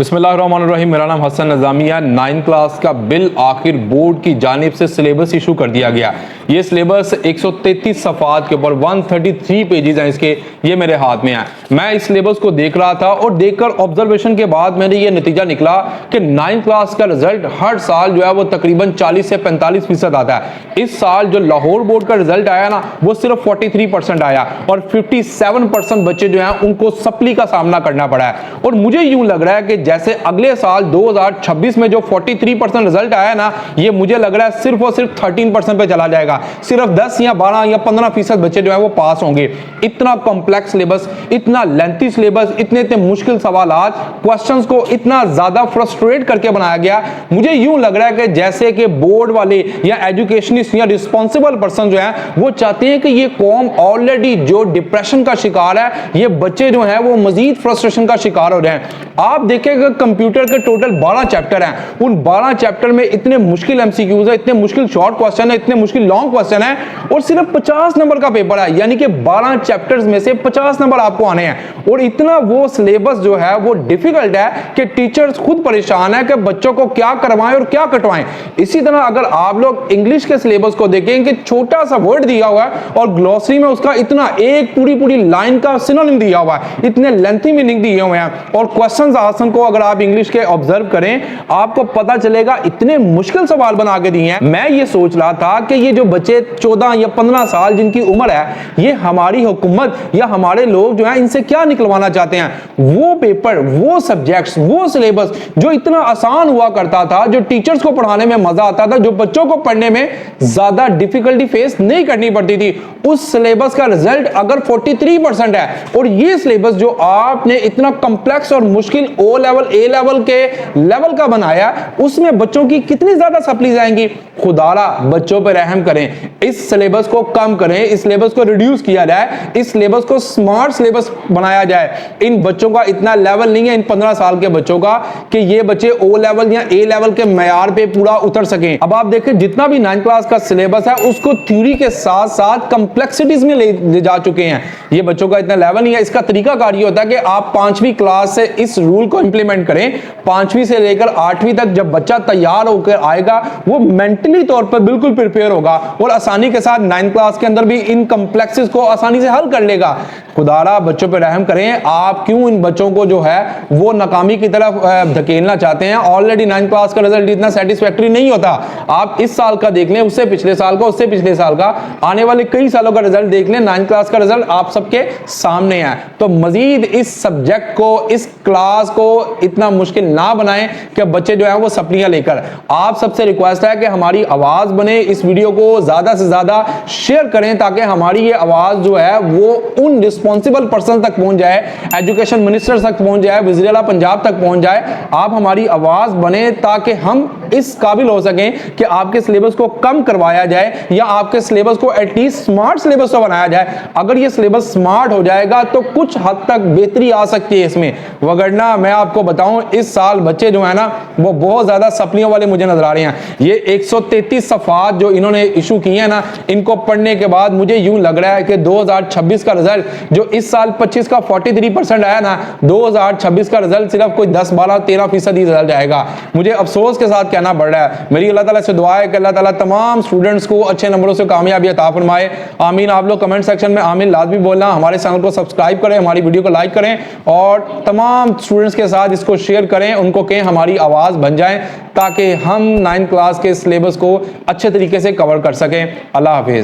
बिस्मिल्लाहिर्रहमानिर्रहीम। मेरा नाम हसन नज़ामी है। 9th क्लास का बिल आखिर बोर्ड की जानिब से सिलेबस इशू कर दिया गया। ये सिलेबस 133 सफ़ात के ऊपर 133 पेजेस हैं इसके, ये मेरे हाथ में है। मैं इस सिलेबस को देख रहा था और देखकर ऑब्जर्वेशन के बाद मैंने ये नतीजा निकला कि 9th क्लास का रिजल्ट हर साल जो है वो तकरीबन 40 से 45% आता है। इस साल जो लाहौर बोर्ड का रिजल्ट आया ना, वो सिर्फ 43% आया और 57% बच्चे जो हैं उनको सप्ली का सामना करना पड़ा है। और मुझे यूं लग रहा है कि जैसे अगले साल 2026 में जो 43% रिजल्ट आया ना, ये मुझे लग रहा है सिर्फ और सिर्फ 13% पे चला जाएगा। सिर्फ 10 या 12 या 15% बच्चे जो है वो पास होंगे। इतना कॉम्प्लेक्स सिलेबस, इतना लेंथी सिलेबस, इतने मुश्किल सवालात, क्वेश्चंस को इतना ज्यादा फ्रस्ट्रेट करके बनाया गया। मुझे यूं लग रहा है कि जैसे कि बोर्ड वाले या एजुकेशनिस्ट या रिस्पॉन्सिबल पर्सन जो है वो चाहते हैं कि ये कौम ऑलरेडी जो डिप्रेशन का शिकार है, ये बच्चे जो हैं वो मजीद फ्रस्ट्रेशन का शिकार हो रहे हैं। आप देखेंगे कंप्यूटर के टोटल 12 चैप्टर हैं। उन 12 चैप्टर में इतने मुश्किल एमसीक्यूज है, इतने मुश्किल शॉर्ट क्वेश्चन है, इतने मुश्किल लॉन्ग क्वेश्चन है और सिर्फ 50 नंबर का पेपर है। यानी कि 12 चैप्टर्स में से 50 नंबर आपको आने हैं और इतना वो सिलेबस जो है वो डिफिकल्ट है कि टीचर्स खुद परेशान है कि बच्चों को क्या करवाएं और क्या कटवाएं। इसी तरह अगर आप लोग इंग्लिश के सिलेबस को देखें कि छोटा सा वर्ड दिया हुआ है और ग्लॉसरी में उसका इतना एक पूरी लाइन का सिनोनिम दिया हुआ है, इतने लेंथी मीनिंग दिए हुए हैं। और क्वेश्चंस आंसर को अगर आप इंग्लिश के ऑब्जर्व करें, आपको पता चलेगा इतने मुश्किल सवाल बना के दिए हैं। मैं ये सोच रहा था कि ये जो बच्चे 14 या 15 साल जिनकी उम्र है, ये हमारी हुकूमत या हमारे लोग जो है इनसे क्या निकलवाना चाहते हैं। वो पेपर, वो सब्जेक्ट्स, वो सिलेबस जो इतना आसान हुआ करता था, जो टीचर्स को पढ़ाने में मजा आता था, जो बच्चों को पढ़ने में ज्यादा डिफिकल्टी फेस नहीं करनी पड़ती थी, उस सिलेबस का रिजल्ट अगर 43% है और ये सिलेबस जो आपने इतना कॉम्प्लेक्स और मुश्किल ओ लेवल ए लेवल के लेवल का बनाया, उसमें बच्चों की कितनी ज्यादा सप्लीज आएंगी। खुदारा बच्चों पर रहम करें, इस सिलेबस को कम करें, इस सिलेबस को रिड्यूस किया जाए, इस सिलेबस को स्मार्ट सिलेबस बनाया जाए। इन बच्चों का इतना लेवल नहीं है, इन 15 साल के बच्चों का, कि ये बच्चे ओ लेवल या ए लेवल के मैयार पे पूरा उतर सकें। अब आप देखें जितना भी 9th क्लास का सिलेबस है उसको थ्योरी के साथ साथ कंप्लेक्सिटीज में ले जा चुके हैं। ये बच्चों का इतना लेवल नहीं है। इसका तरीका कार ये होता है कि आप 5वीं क्लास से इस रूल को इंप्लीमेंट करें। 5वीं से लेकर 8वीं तक जब बच्चा तैयार होकर आएगा, वो मेंटली तौर पर बिल्कुल प्रिपेयर होगा और आसानी के साथ 9th क्लास के अंदर भी इन कॉम्प्लेक्सेस को आसानी से हल कर लेगा। खुदारा बच्चों पर रहम करें। आप क्यों इन बच्चों को जो है वो नाकामी की तरफ धकेलना चाहते हैं। ऑलरेडी 9th क्लास का रिजल्ट इतना सेटिस्फैक्टरी नहीं होता। आप इस साल का देख लें, उससे पिछले साल का, उससे पिछले साल का, आने वाले कई सालों का रिजल्ट देख लें। 9th क्लास का रिजल्ट आप सबके सामने है। तो मजीद इस सब्जेक्ट को, इस क्लास को इतना मुश्किल ना बनाएं कि बच्चे जो है वो सप्लियां लेकर। आप सबसे रिक्वेस्ट है कि हमारी आवाज बने, इस वीडियो को ज्यादा से ज्यादा शेयर करें ताकि हमारी ये आवाज जो है वो उन रिस्पॉन्सिबल पर्सन तक पहुंच जाए, एजुकेशन मिनिस्टर तक पहुंच जाए, वज़ीर आला पंजाब तक पहुंच जाए। आप हमारी आवाज बने ताकि हम इस काबिल हो सकें कि आपके सिलेबस को कम करवाया जाए या आपके सिलेबस को एटलीस्ट स्मार्ट सिलेबस तो बनाया जाए। अगर ये सिलेबस स्मार्ट हो जाएगा तो कुछ हद तक बेहतरी आ सकती है इसमें, वगरना मैं आपको बताऊं इस साल बच्चे जो है ना वो बहुत ज्यादा सप्लियों वाले मुझे नजर आ रहे हैं। ये 133 सफ़ात जो इन्होंने इशू किए हैं ना, इनको पढ़ने के बाद मुझे यूं लग रहा है कि 2026 का रिजल्ट जो इस साल 25 का 43% आया ना, 2026 का रिजल्ट सिर्फ कोई 10, 12, 13% ही रिजल्ट आएगा। मुझे अफसोस के साथ कहना पड़ रहा है। मेरी अल्लाह ताला से दुआ है कि अल्लाह ताला तमाम स्टूडेंट्स को अच्छे नंबरों से कामयाबी अता फरमाए। आमीन। आप लोग कमेंट सेक्शन में आमीन लाजमी बोलना। हमारे चैनल को सब्सक्राइब करें, हमारी वीडियो को लाइक करें और तमाम स्टूडेंट्स के साथ इसको शेयर करें। उनको कहें हमारी आवाज बन जाए ताकि हम 9th क्लास के सिलेबस को अच्छे तरीके से कवर कर सकें। अल्लाह हाफिज।